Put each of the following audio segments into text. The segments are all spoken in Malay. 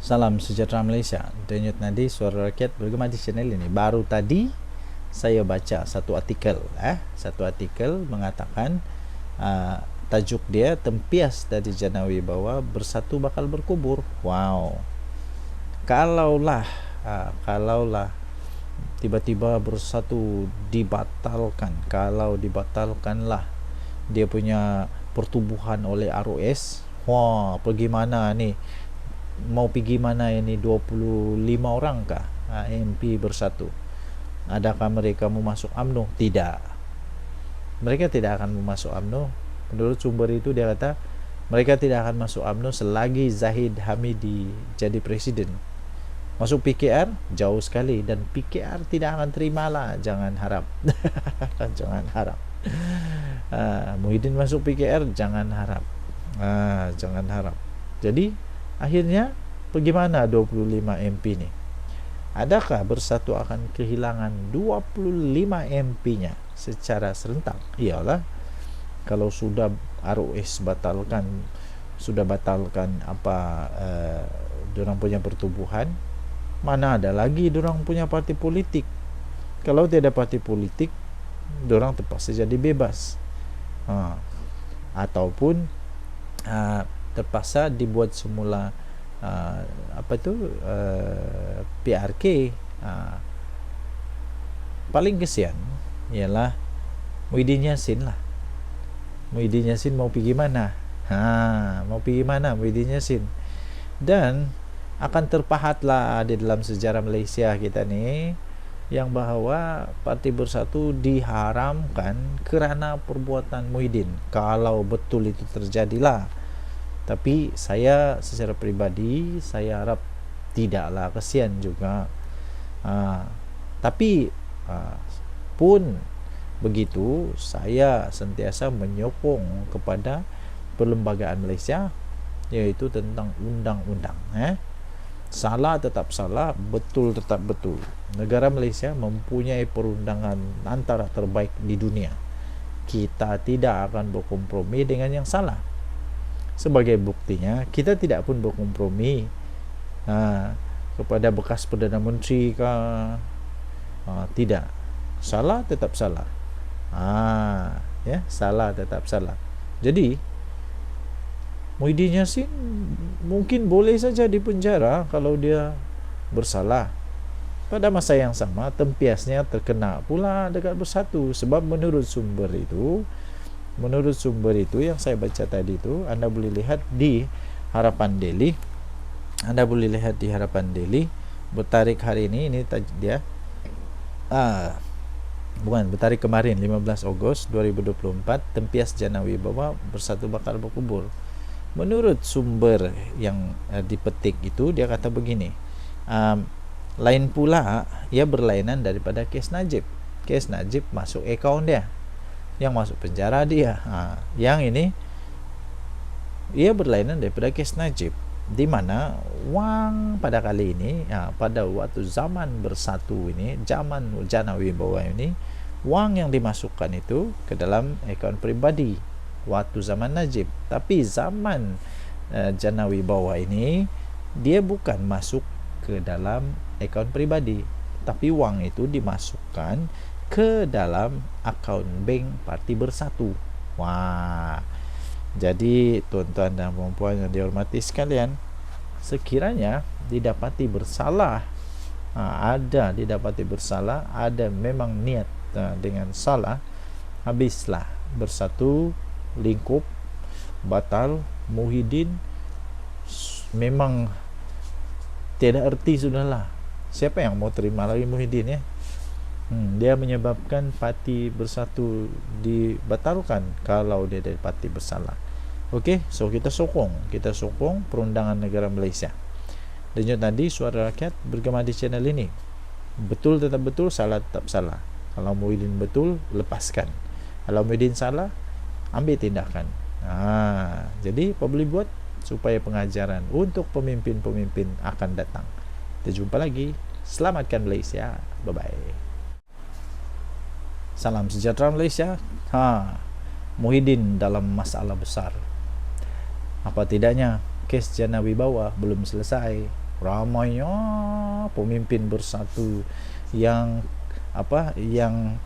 Salam sejahtera Malaysia. Denyut nadi suara rakyat bergema di channel ini. Baru tadi saya baca satu artikel, satu artikel mengatakan tajuk dia tempias dari Jana Wibawa bersatu bakal berkubur. Wow. Kalaulah tiba-tiba bersatu dibatalkan, kalau dibatalkanlah dia punya pertubuhan oleh ROS, wah, pergi mana ni? Mau pergi mana ini 25 orang kah MP bersatu? Adakah mereka mau masuk UMNO? Tidak. Mereka tidak akan masuk UMNO. Menurut sumber itu dia kata mereka tidak akan masuk UMNO selagi Zahid Hamidi jadi presiden. Masuk PKR jauh sekali, dan PKR tidak akan terimalah, jangan harap. Jangan harap. Muhyiddin masuk PKR jangan harap. Jangan harap. Jadi akhirnya bagaimana 25 MP ni? Adakah bersatu akan kehilangan 25 MP-nya secara serentak? Iyalah, kalau sudah ROS batalkan, sudah batalkan dorang punya pertubuhan, mana ada lagi dorang punya parti politik? Kalau tidak ada parti politik, dorang terpaksa jadi bebas, ataupun terpaksa dibuat semula PRK. Paling kesian ialah Muhyiddin Yassin lah. Muhyiddin Yassin mau pergi mana? Mau pergi mana Muhyiddin Yassin? Dan akan terpahatlah di dalam sejarah Malaysia kita ni yang bahawa Parti Bersatu diharamkan kerana perbuatan Muhyiddin. Kalau betul itu terjadilah. Tapi saya secara peribadi saya harap tidaklah, kesian juga. Tapi pun begitu, saya sentiasa menyokong kepada perlembagaan Malaysia, iaitu tentang undang-undang. Salah tetap salah, betul tetap betul. Negara Malaysia mempunyai perundangan antara terbaik di dunia. Kita tidak akan berkompromi dengan yang salah. Sebagai buktinya, kita tidak pun berkompromi kepada bekas Perdana Menteri tidak. Salah tetap salah. Salah tetap salah. Jadi Muhyiddin Yassin mungkin boleh saja dipenjara kalau dia bersalah. Pada masa yang sama, tempiasnya terkena pula dekat Bersatu. Sebab menurut sumber itu yang saya baca tadi itu, anda boleh lihat di Harapan Daily. Bertarik hari ini dia bertarik kemarin 15 Ogos 2024, tempias Jana Wibawa Bersatu bakal berkubur. Menurut sumber yang dipetik itu, dia kata begini, lain pula ia berlainan daripada kes Najib. Kes Najib masuk akaun dia, yang masuk penjara dia. Yang ini ia berlainan daripada kes Najib, di mana wang pada kali ini, pada waktu zaman Bersatu ini, zaman Jana Wibawa ini, wang yang dimasukkan itu ke dalam akaun pribadi waktu zaman Najib. Tapi zaman Jana Wibawa ini, dia bukan masuk ke dalam akaun pribadi, tapi wang itu dimasukkan ke dalam akaun bank Parti Bersatu. Wah. Jadi tuan-tuan dan puan-puan yang dihormati sekalian, sekiranya didapati bersalah, ada memang niat dengan salah, habislah Bersatu, lingkup batal. Muhyiddin memang tiada erti sudahlah. Siapa yang mau terima lagi Muhyiddin, ya? Dia menyebabkan Parti Bersatu dibatalkan kalau dia dari parti bersalah. Okey, so kita sokong perundangan negara Malaysia. Denyut nadi suara rakyat bergema di channel ini. Betul tetap betul, salah tetap salah. Kalau Muhyiddin betul, lepaskan. Kalau Muhyiddin salah, ambil tindakan. Jadi apa boleh buat supaya pengajaran untuk pemimpin-pemimpin akan datang. Kita jumpa lagi. Selamatkan Malaysia. Bye-bye. Salam sejahtera Malaysia. Muhyiddin dalam masalah besar. Apa tidaknya kes Jana Wibawa belum selesai. ramainya pemimpin bersatu yang yang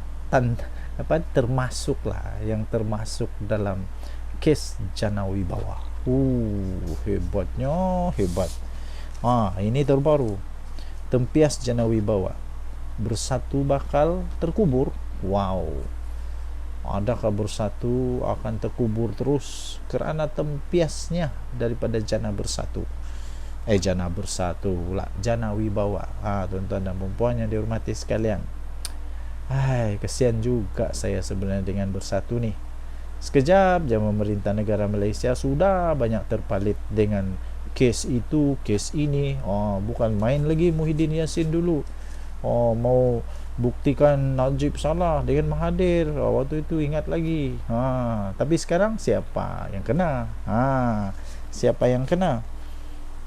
termasuk dalam kes Jana Wibawa. Hebat. Ini terbaru. Tempias Jana Wibawa bersatu bakal terkubur. Wow. Adakah bersatu akan terkubur terus kerana tempiasnya daripada Jana Bersatu? Jana Bersatu pula, Jana Wibawa. Tuan-tuan dan puan yang dihormati sekalian. Kesian juga saya sebenarnya dengan Bersatu nih. Sekejap zaman pemerintah negara Malaysia sudah banyak terpalit dengan kes itu, kes ini. Bukan main lagi Muhyiddin Yassin dulu. Mau buktikan Najib salah dengan Mahathir. Waktu itu ingat lagi. Tapi sekarang siapa yang kena?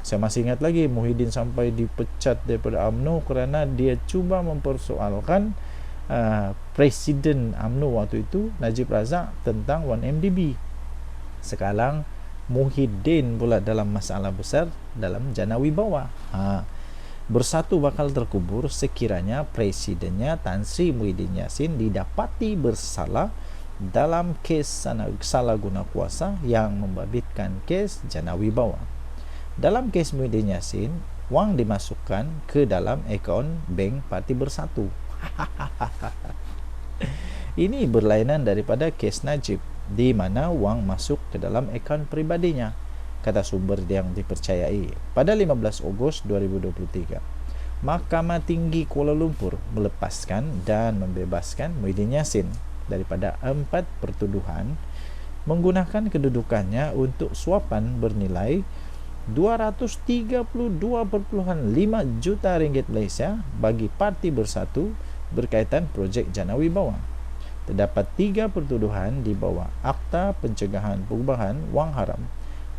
Saya masih ingat lagi Muhyiddin sampai dipecat daripada UMNO kerana dia cuba mempersoalkan Presiden UMNO waktu itu, Najib Razak, tentang 1MDB. Sekarang Muhyiddin pula dalam masalah besar dalam Jana Wibawa. Bersatu bakal terkubur sekiranya presidennya Tan Sri Muhyiddin Yassin didapati bersalah dalam kes salah guna kuasa yang membabitkan kes Jana Wibawa. Dalam kes Muhyiddin Yassin, wang dimasukkan ke dalam akaun bank Parti Bersatu. Ini berlainan daripada kes Najib, di mana wang masuk ke dalam akaun pribadinya, kata sumber yang dipercayai. Pada 15 Ogos 2023, Mahkamah Tinggi Kuala Lumpur melepaskan dan membebaskan Muhyiddin Yassin daripada 4 pertuduhan menggunakan kedudukannya untuk suapan bernilai 232.5 juta ringgit Malaysia bagi Parti Bersatu berkaitan projek Jana Wibawa. Terdapat 3 pertuduhan di bawah Akta Pencegahan Perubahan Wang Haram,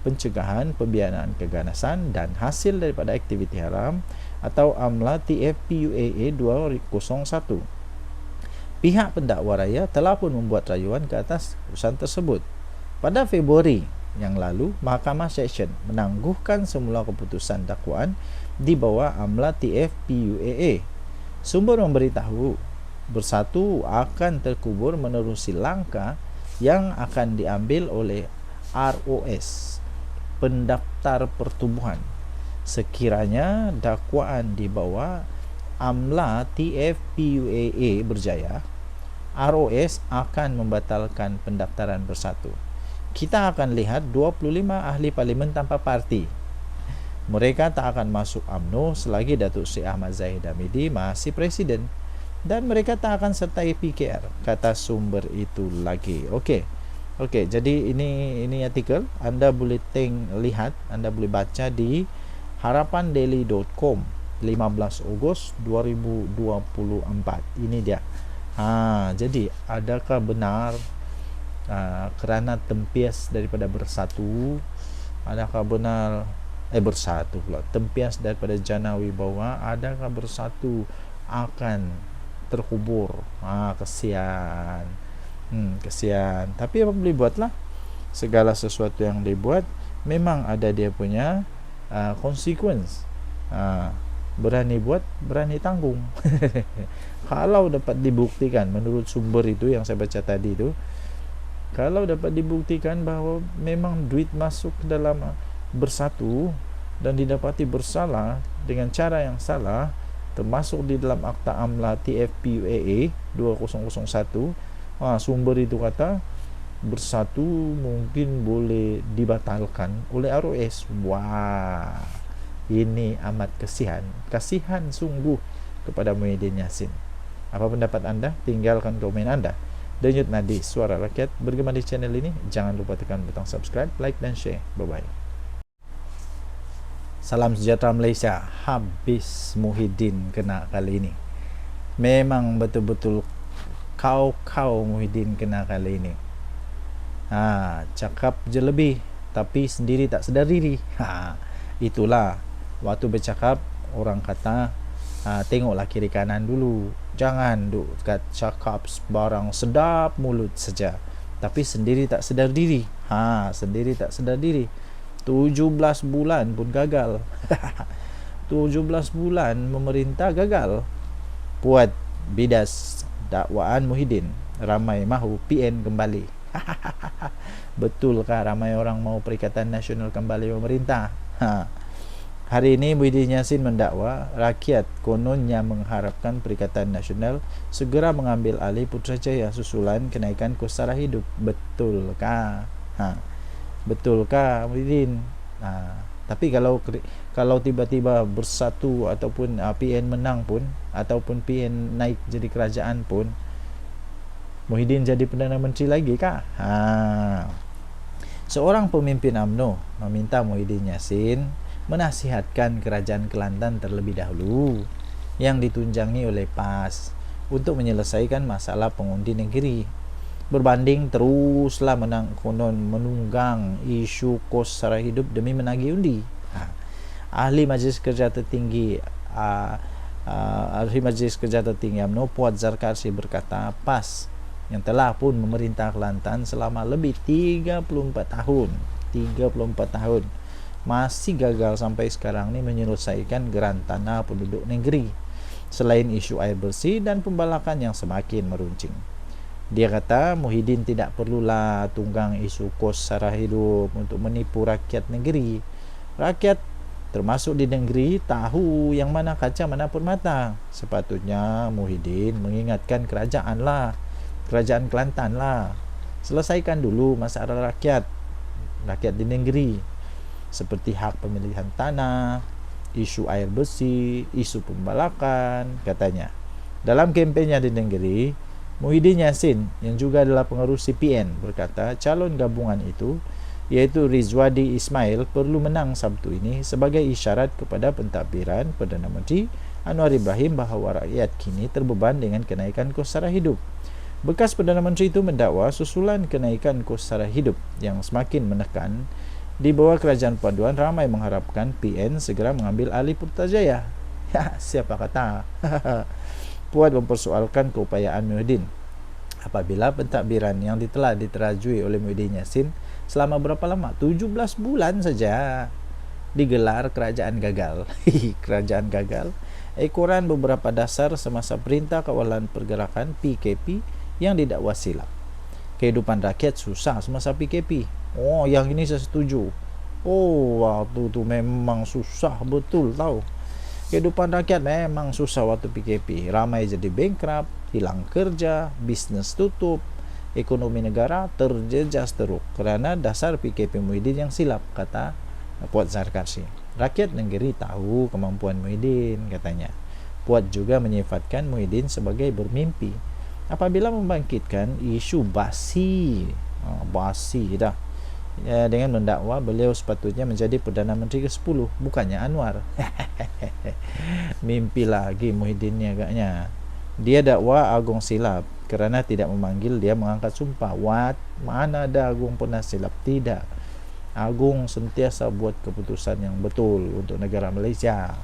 Pencegahan Pembiayaan Keganasan dan Hasil daripada Aktiviti Haram atau AMLA TFPUAA 201. Pihak pendakwa raya telah pun membuat rayuan ke atas keputusan tersebut. Pada Februari yang lalu, Mahkamah Seksyen menangguhkan semula keputusan dakwaan di bawah AMLA TFPUAA. Sumber memberitahu Bersatu akan terkubur menerusi langkah yang akan diambil oleh ROS, pendaftar pertubuhan. Sekiranya dakwaan di bawah AMLA TFPUAA berjaya, ROS akan membatalkan pendaftaran Bersatu. Kita akan lihat 25 ahli parlimen tanpa parti. Mereka tak akan masuk UMNO selagi Datuk Seri Ahmad Zahid Hamidi masih presiden, dan mereka tak akan sertai PKR, kata sumber itu lagi. Okey, jadi ini artikel anda boleh lihat, anda boleh baca di harapandaily.com 15 Ogos 2024. Ini dia. Jadi adakah benar kerana tempias daripada Bersatu, adakah benar Bersatu pula tempias daripada Jana Wibawa, adakah Bersatu akan terkubur? Kesian. Tapi apa boleh buatlah, segala sesuatu yang dibuat memang ada dia punya consequence. Berani buat, berani tanggung. Kalau dapat dibuktikan menurut sumber itu yang saya baca tadi itu, kalau dapat dibuktikan bahawa memang duit masuk ke dalam Bersatu dan didapati bersalah dengan cara yang salah, termasuk di dalam Akta AMLA TFPUAA 2001, sumber itu kata Bersatu mungkin boleh dibatalkan oleh ROS. Ini amat kasihan sungguh kepada Muhyiddin Yassin. Apa pendapat anda? Tinggalkan komen anda. Denyut Nadi, Suara Rakyat, bergema di channel ini. Jangan lupa tekan butang subscribe, like dan share. Bye-bye. Salam sejahtera Malaysia. Habis Muhyiddin kena kali ini. Memang betul-betul kau Muhyiddin kena kali ini. Cakap je lebih, tapi sendiri tak sedar diri. Itulah, waktu bercakap orang kata tengoklah kiri kanan dulu. Jangan duk cakap barang sedap mulut saja, tapi sendiri tak sedar diri. 17 bulan pun gagal. 17 bulan memerintah gagal. Puat bidas dakwaan Muhyiddin, ramai mahu PN kembali. Betulkah ramai orang mau Perikatan Nasional kembali memerintah? Hari ini Muhyiddin Yassin mendakwa rakyat kononnya mengharapkan Perikatan Nasional segera mengambil alih Putrajaya susulan kenaikan kos sara hidup. Betulkah? Betulkah Muhyiddin? Tapi kalau tiba-tiba bersatu ataupun PN menang pun, ataupun PN naik jadi kerajaan pun, Muhyiddin jadi Perdana Menteri lagi kah? Seorang pemimpin UMNO meminta Muhyiddin Yassin menasihatkan Kerajaan Kelantan terlebih dahulu yang ditunjangi oleh PAS untuk menyelesaikan masalah pengundi negeri. Berbanding teruslah menunggang isu kos sara hidup demi menagih undi. Ahli Majlis Kerja Tertinggi UMNO Puat Zarkarsi berkata PAS yang telah pun memerintah Kelantan selama lebih 34 tahun masih gagal sampai sekarang ini menyelesaikan geran tanah penduduk negeri, selain isu air bersih dan pembalakan yang semakin meruncing. Dia kata Muhyiddin tidak perlulah tunggang isu kos sara hidup untuk menipu rakyat negeri. Rakyat termasuk di negeri tahu yang mana kaca mana permata. Sepatutnya Muhyiddin mengingatkan kerajaan Kelantan lah, selesaikan dulu masalah rakyat di negeri, seperti hak pemilihan tanah, isu air bersih, isu pembalakan, katanya. Dalam kampanye di negeri, Muhyiddin Yassin yang juga adalah pengerusi PN berkata calon gabungan itu, yaitu Rizwadi Ismail, perlu menang Sabtu ini sebagai isyarat kepada pentadbiran Perdana Menteri Anwar Ibrahim bahawa rakyat kini terbeban dengan kenaikan kos sara hidup. Bekas Perdana Menteri itu mendakwa susulan kenaikan kos sara hidup yang semakin menekan di bawah kerajaan paduan, ramai mengharapkan PN segera mengambil alih Putrajaya. Siapa kata? Puat mempersoalkan keupayaan Muhyiddin apabila pentadbiran yang telah diterajui oleh Muhyiddin Yassin selama berapa lama? 17 bulan saja digelar kerajaan gagal. Kerajaan gagal. Ekoran beberapa dasar semasa Perintah Kawalan Pergerakan PKP yang didakwa silap. Kehidupan rakyat susah semasa PKP. Oh, yang ini saya setuju. Oh, waktu itu memang susah betul tahu. Kehidupan rakyat memang susah waktu PKP. Ramai jadi bankrupt, hilang kerja, bisnes tutup, ekonomi negara terjejas teruk kerana dasar PKP Muhyiddin yang silap, kata Puat Zarkarsi. Rakyat negeri tahu kemampuan Muhyiddin, katanya. Puat juga menyifatkan Muhyiddin sebagai bermimpi apabila membangkitkan isu basi dah, dengan mendakwa beliau sepatutnya menjadi Perdana Menteri ke-10, bukannya Anwar. Mimpi lagi Muhyiddin ni agaknya. Dia dakwa Agong silap kerana tidak memanggil dia mengangkat sumpah. Mana ada Agong pernah silap? Tidak. Agong sentiasa buat keputusan yang betul untuk negara Malaysia.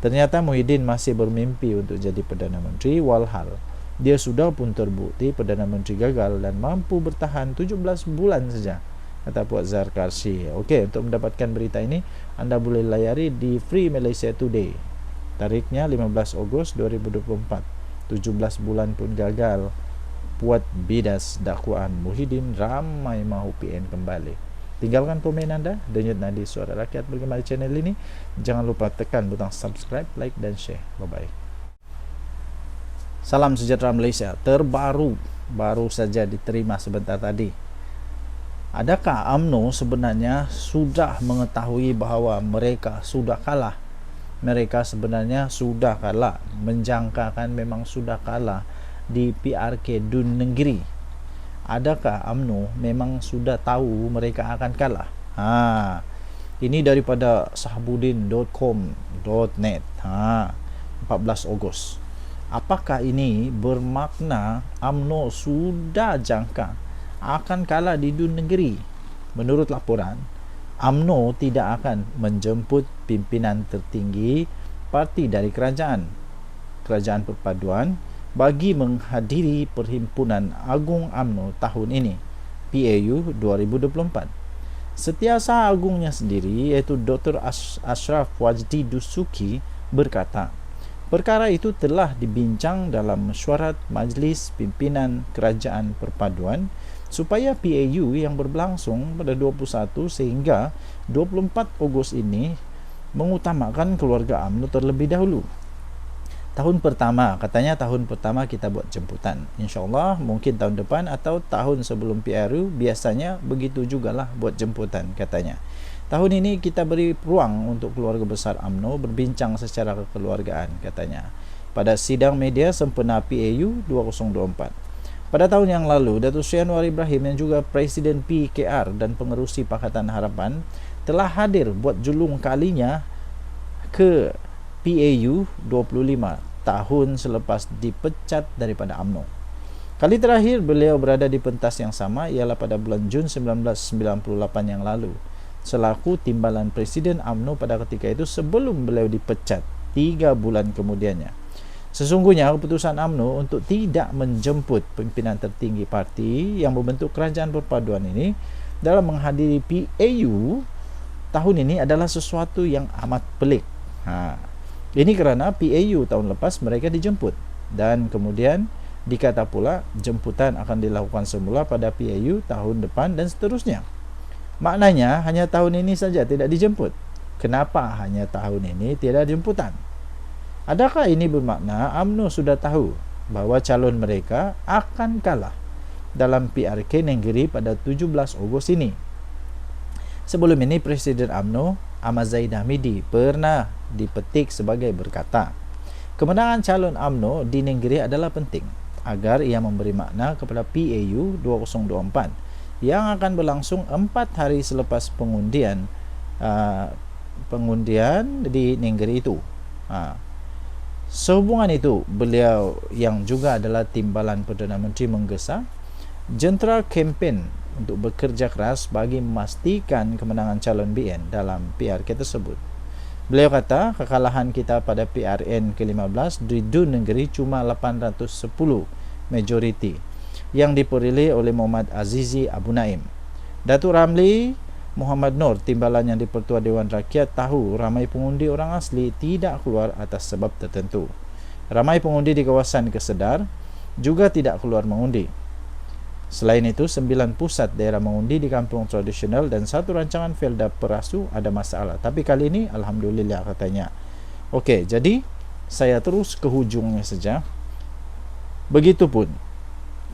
Ternyata Muhyiddin masih bermimpi untuk jadi Perdana Menteri, walhal dia sudah pun terbukti Perdana Menteri gagal dan mampu bertahan 17 bulan saja, kata Puat Zarkarsi. Okey, untuk mendapatkan berita ini anda boleh layari di Free Malaysia Today. Tarikhnya 15 Ogos 2024. 17 bulan pun gagal. Puat bidas dakwaan Muhyiddin, ramai mahu PN kembali. Tinggalkan komen anda. Denyut nadi suara rakyat bergema di channel ini. Jangan lupa tekan butang subscribe, like dan share. Bye bye. Salam sejahtera Malaysia. Terbaru, baru saja diterima sebentar tadi. Adakah UMNO sebenarnya sudah mengetahui bahawa mereka sudah kalah? Mereka sebenarnya sudah kalah, menjangkakan memang sudah kalah di PRK Dun Negeri. Adakah UMNO memang sudah tahu mereka akan kalah? Ini daripada sahabudin.com.net 14 Ogos. Apakah ini bermakna UMNO sudah jangka akan kalah di Dun Negeri? Menurut laporan, UMNO tidak akan menjemput pimpinan tertinggi parti dari kerajaan perpaduan bagi menghadiri Perhimpunan Agung UMNO tahun ini, PAU 2024. Setiausaha Agungnya sendiri, iaitu Dr. Ashraf Wajdi Dusuki, berkata, perkara itu telah dibincang dalam mesyuarat Majlis Pimpinan Kerajaan Perpaduan supaya PAU yang berlangsung pada 21 sehingga 24 Ogos ini mengutamakan keluarga UMNO terlebih dahulu. Tahun pertama, katanya tahun pertama kita buat jemputan. InsyaAllah mungkin tahun depan atau tahun sebelum PRU biasanya begitu jugalah buat jemputan, katanya. Tahun ini kita beri ruang untuk keluarga besar UMNO berbincang secara kekeluargaan, katanya, pada sidang media sempena PAU 2024. Pada tahun yang lalu, Datuk Seri Anwar Ibrahim yang juga Presiden PKR dan pengerusi Pakatan Harapan telah hadir buat julung kalinya ke PAU 25 tahun selepas dipecat daripada UMNO. Kali terakhir beliau berada di pentas yang sama ialah pada bulan Jun 1998 yang lalu, selaku timbalan Presiden UMNO pada ketika itu sebelum beliau dipecat 3 bulan kemudiannya. Sesungguhnya keputusan UMNO untuk tidak menjemput pimpinan tertinggi parti yang membentuk kerajaan perpaduan ini dalam menghadiri PAU tahun ini adalah sesuatu yang amat pelik. Ini kerana PAU tahun lepas mereka dijemput dan kemudian dikata pula jemputan akan dilakukan semula pada PAU tahun depan dan seterusnya. Maknanya hanya tahun ini saja tidak dijemput. Kenapa hanya tahun ini tidak jemputan? Adakah ini bermakna UMNO sudah tahu bahawa calon mereka akan kalah dalam PRK Nenggiri pada 17 Ogos ini? Sebelum ini Presiden UMNO Ahmad Zahid Hamidi pernah dipetik sebagai berkata, kemenangan calon UMNO di Nenggiri adalah penting agar ia memberi makna kepada PAU 2024 yang akan berlangsung 4 hari selepas pengundian di Nenggiri itu. Sehubungan itu, beliau yang juga adalah timbalan Perdana Menteri menggesa jentera kempen untuk bekerja keras bagi memastikan kemenangan calon BN dalam PRK tersebut. Beliau kata kekalahan kita pada PRN ke-15 di Dun Negeri cuma 810 majoriti yang diperoleh oleh Muhammad Azizi Abu Naim. Datuk Ramli Muhammad Nur, timbalan yang di-Pertua Dewan Rakyat, tahu ramai pengundi orang asli tidak keluar atas sebab tertentu. Ramai pengundi di kawasan Kesedar juga tidak keluar mengundi. Selain itu, 9 pusat daerah mengundi di kampung tradisional dan 1 rancangan Felda Perasu ada masalah. Tapi kali ini, Alhamdulillah, katanya. Okey, jadi saya terus ke hujungnya saja. Begitupun,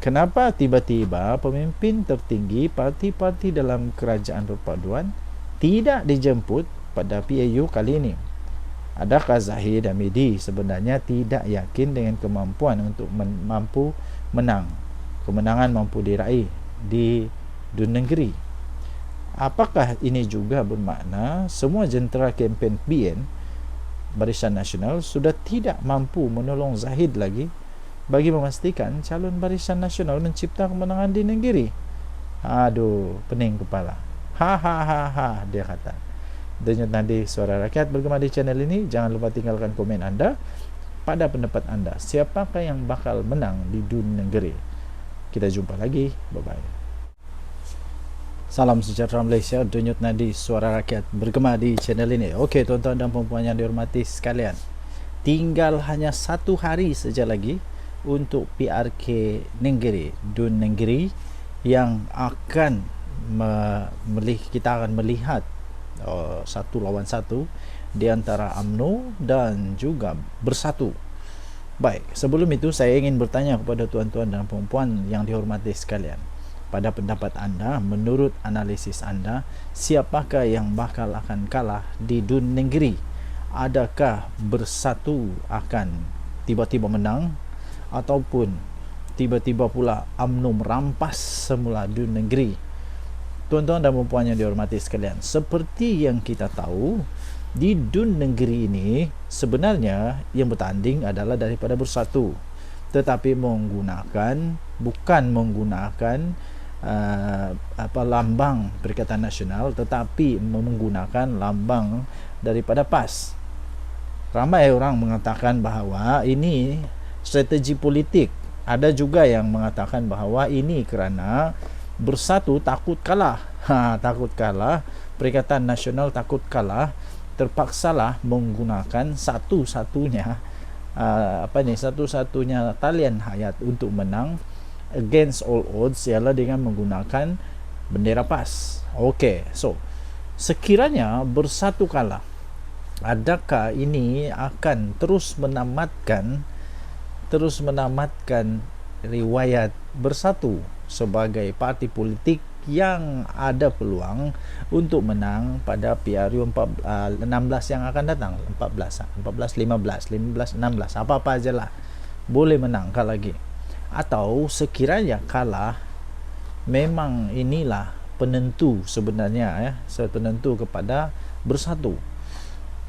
kenapa tiba-tiba pemimpin tertinggi parti-parti dalam kerajaan perpaduan tidak dijemput pada PAU kali ini? Adakah Zahid Hamidi sebenarnya tidak yakin dengan kemampuan untuk mampu menang? Kemenangan mampu diraih di Dun Negeri. Apakah ini juga bermakna semua jentera kempen BN Barisan Nasional sudah tidak mampu menolong Zahid lagi bagi memastikan calon Barisan Nasional mencipta kemenangan di Negeri? Aduh, pening kepala. Dia kata. Denyut nadi Suara Rakyat bergema di channel ini. Jangan lupa tinggalkan komen anda. Pada pendapat anda, siapakah yang bakal menang di Dun Negeri? Kita jumpa lagi. Bye-bye. Salam sejahtera Malaysia. Denyut nadi Suara Rakyat bergema di channel ini. Okey, tuan-tuan dan puan-puan yang dihormati sekalian, tinggal hanya 1 hari saja lagi untuk PRK Nenggiri, Dun Negeri, yang akan kita akan melihat 1 lawan 1 di antara UMNO dan juga Bersatu. Baik, sebelum itu saya ingin bertanya kepada tuan-tuan dan puan-puan yang dihormati sekalian. Pada pendapat anda, menurut analisis anda, siapakah yang bakal akan kalah di Dun Negeri? Adakah Bersatu akan tiba-tiba menang ataupun tiba-tiba pula UMNO merampas semula Dun Negeri? Tuan-tuan dan puan-puan yang dihormati sekalian, seperti yang kita tahu, di Dun Negeri ini sebenarnya yang bertanding adalah daripada Bersatu, tetapi bukan menggunakan lambang Perikatan Nasional, tetapi menggunakan lambang daripada PAS. Ramai orang mengatakan bahawa ini strategi politik. Ada juga yang mengatakan bahawa ini kerana Bersatu takut kalah Takut kalah, Perikatan Nasional takut kalah, terpaksalah menggunakan satu-satunya satu-satunya talian hayat untuk menang against all odds, ialah dengan menggunakan bendera PAS. Okey, so sekiranya Bersatu kalah, adakah ini akan terus menamatkan riwayat Bersatu sebagai parti politik yang ada peluang untuk menang pada PRU 16 yang akan datang, 14, 15, 16, apa-apa ajalah boleh menang lagi. Atau sekiranya kalah, memang inilah penentu sebenarnya, penentu kepada Bersatu,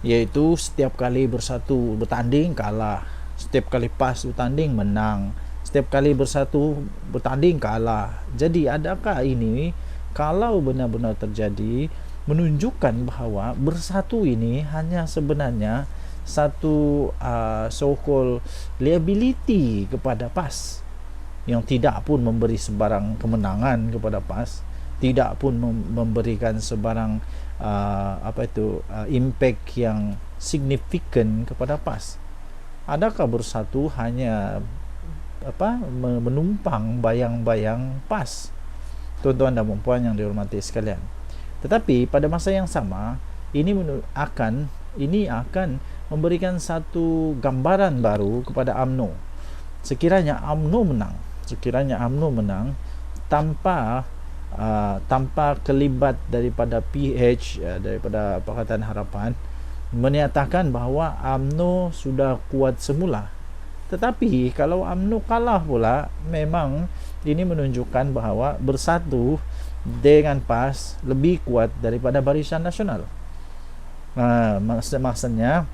iaitu setiap kali Bersatu bertanding kalah, setiap kali PAS bertanding menang, setiap kali Bersatu bertanding kalah. Jadi adakah ini, kalau benar-benar terjadi, menunjukkan bahawa Bersatu ini hanya sebenarnya satu so-called liability kepada PAS, yang tidak pun memberi sebarang kemenangan kepada PAS, tidak pun memberikan sebarang impact yang signifikan kepada PAS. Adakah Bersatu hanya menumpang bayang-bayang PAS, tuan-tuan dan puan yang dihormati sekalian? Tetapi pada masa yang sama, ini akan memberikan satu gambaran baru kepada UMNO. Sekiranya UMNO menang tanpa kelibat daripada PH, daripada Pakatan Harapan, menyatakan bahawa UMNO sudah kuat semula. Tetapi kalau UMNO kalah pula, memang ini menunjukkan bahawa Bersatu dengan PAS lebih kuat daripada Barisan Nasional. Maksudnya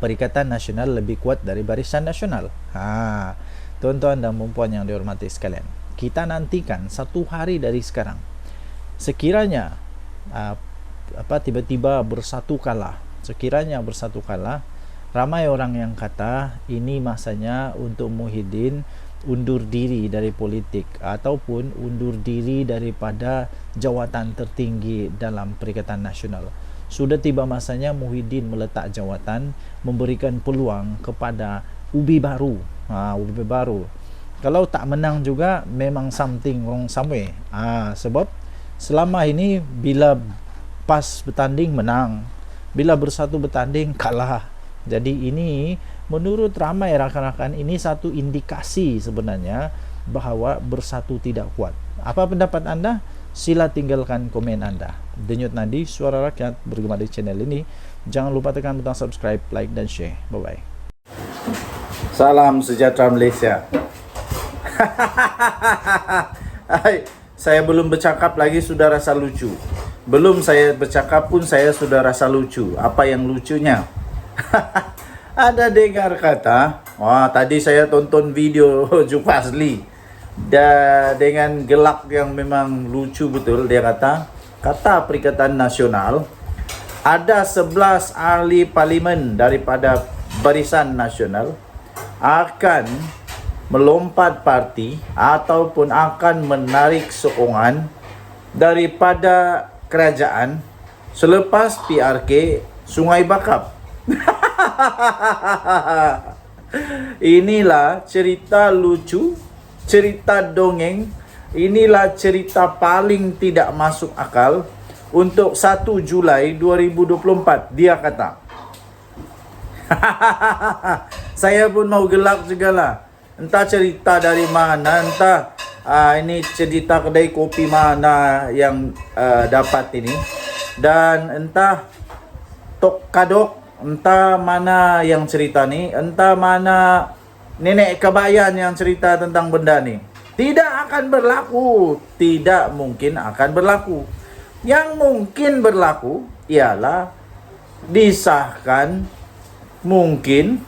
Perikatan Nasional lebih kuat dari Barisan Nasional. Tuan-tuan dan puan yang dihormati sekalian, kita nantikan satu hari dari sekarang, sekiranya tiba-tiba Bersatu kalah, ramai orang yang kata ini masanya untuk Muhyiddin undur diri dari politik ataupun undur diri daripada jawatan tertinggi dalam Perikatan Nasional. Sudah tiba masanya Muhyiddin meletak jawatan, memberikan peluang kepada ubi baru. Kalau tak menang juga, memang something wrong somewhere. Sebab selama ini bila PAS bertanding menang, bila Bersatu bertanding kalah. Jadi ini menurut ramai rakan-rakan, ini satu indikasi sebenarnya bahawa Bersatu tidak kuat. Apa pendapat anda? Sila tinggalkan komen anda. Denyut Nadi, Suara Rakyat, bergema di channel ini. Jangan lupa tekan butang subscribe, like dan share. Bye-bye. Salam sejahtera Malaysia. Saya belum bercakap lagi sudah rasa lucu. Belum saya bercakap pun saya sudah rasa lucu. Apa yang lucunya? Ada dengar kata, tadi saya tonton video Jufazli, dengan gelak yang memang lucu betul. Dia kata Perikatan Nasional, ada 11 ahli parlimen daripada Barisan Nasional akan melompat parti ataupun akan menarik sokongan daripada kerajaan selepas PRK Sungai Bakap. Inilah cerita lucu, cerita dongeng, inilah cerita paling tidak masuk akal untuk 1 Julai 2024, dia kata. Saya pun mau gelak juga lah. Entah cerita dari mana, entah ini cerita kedai kopi mana yang dapat ini, dan entah tok kadok, entah mana yang cerita ni, entah mana nenek kebayan yang cerita tentang benda ni. Tidak akan berlaku, tidak mungkin akan berlaku. Yang mungkin berlaku ialah disahkan, mungkin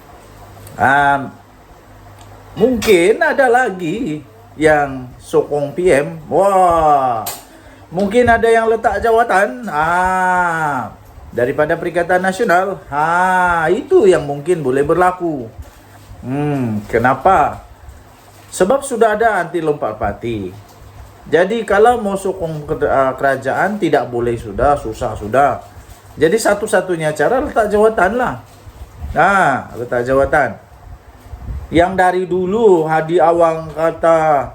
ada lagi yang sokong PM. Mungkin ada yang letak jawatan daripada Perikatan Nasional. Itu yang mungkin boleh berlaku. Kenapa? Sebab sudah ada anti lompat parti. Jadi kalau mau sokong kerajaan tidak boleh sudah, susah sudah. Jadi satu-satunya cara letak jawatan lah. Nah, letak jawatan. Yang dari dulu Hadi Awang kata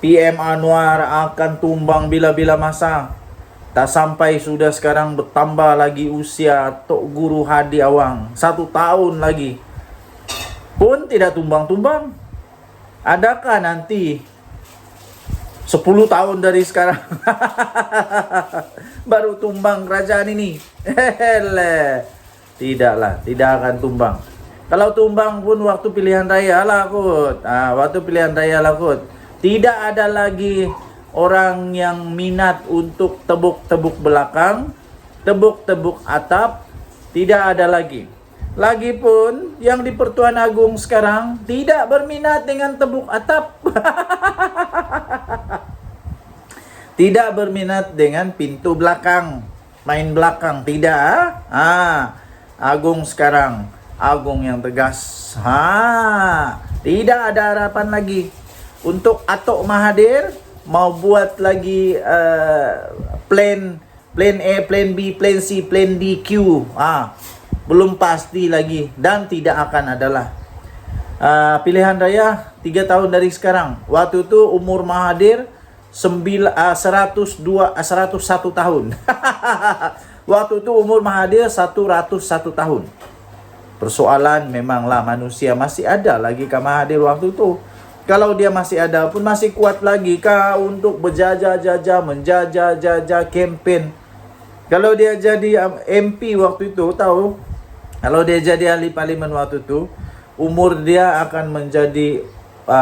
PM Anwar akan tumbang bila-bila masa. Tak sampai sudah sekarang bertambah lagi usia Tok Guru Hadi Awang. 1 tahun lagi. Pun tidak tumbang-tumbang. Adakah nanti 10 tahun dari sekarang baru tumbang kerajaan ini? Tidaklah, tidak akan tumbang. Kalau tumbang pun waktu pilihan raya lah kot. Waktu pilihan raya lah kot. Tidak ada lagi orang yang minat untuk tebuk-tebuk belakang, tebuk-tebuk atap. Tidak ada lagi. Lagipun yang di Pertuan Agong sekarang tidak berminat dengan tebuk atap. Tidak berminat dengan pintu belakang, main belakang, tidak. Agung sekarang, Agung yang tegas. Tidak ada harapan lagi. Untuk Atok Mahathir mau buat lagi plan A, plan B, plan C, plan D, Q. Belum pasti lagi dan tidak akan adalah. Pilihan raya 3 tahun dari sekarang. Waktu itu umur Mahathir 101 tahun. Waktu itu umur Mahathir 101 tahun. Persoalan memanglah manusia masih ada lagi ke Mahathir waktu itu. Kalau dia masih ada pun masih kuat lagi kah untuk berjajah-jajah, menjajah-jajah campaign. Kalau dia jadi MP waktu itu, tahu? Kalau dia jadi ahli parlimen waktu itu, umur dia akan menjadi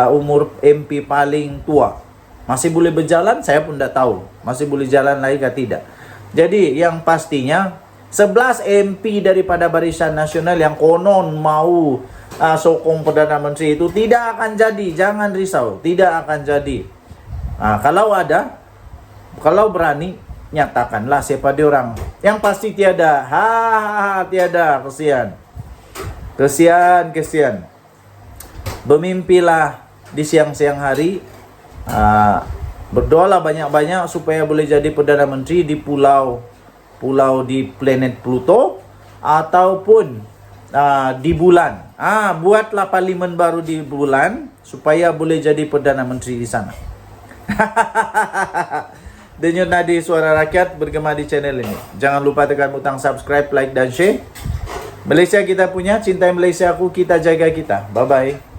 umur MP paling tua. Masih boleh berjalan? Saya pun tidak tahu. Masih boleh jalan lagi kah tidak? Jadi yang pastinya 11 MP daripada Barisan Nasional yang konon mau sokong Perdana Menteri itu tidak akan jadi. Jangan risau, tidak akan jadi. Kalau ada, kalau berani, nyatakanlah siapa dia orang. Yang pasti tiada. Tiada. Kesian. Bermimpilah di siang-siang hari. Berdoalah banyak-banyak supaya boleh jadi Perdana Menteri di pulau di planet Pluto ataupun di bulan. Buatlah parlimen baru di bulan supaya boleh jadi Perdana Menteri di sana. Denyut Nadi Suara Rakyat bergema di channel ini. Jangan lupa tekan butang subscribe, like dan share. Malaysia kita punya, cintai Malaysia aku, kita jaga kita. Bye bye.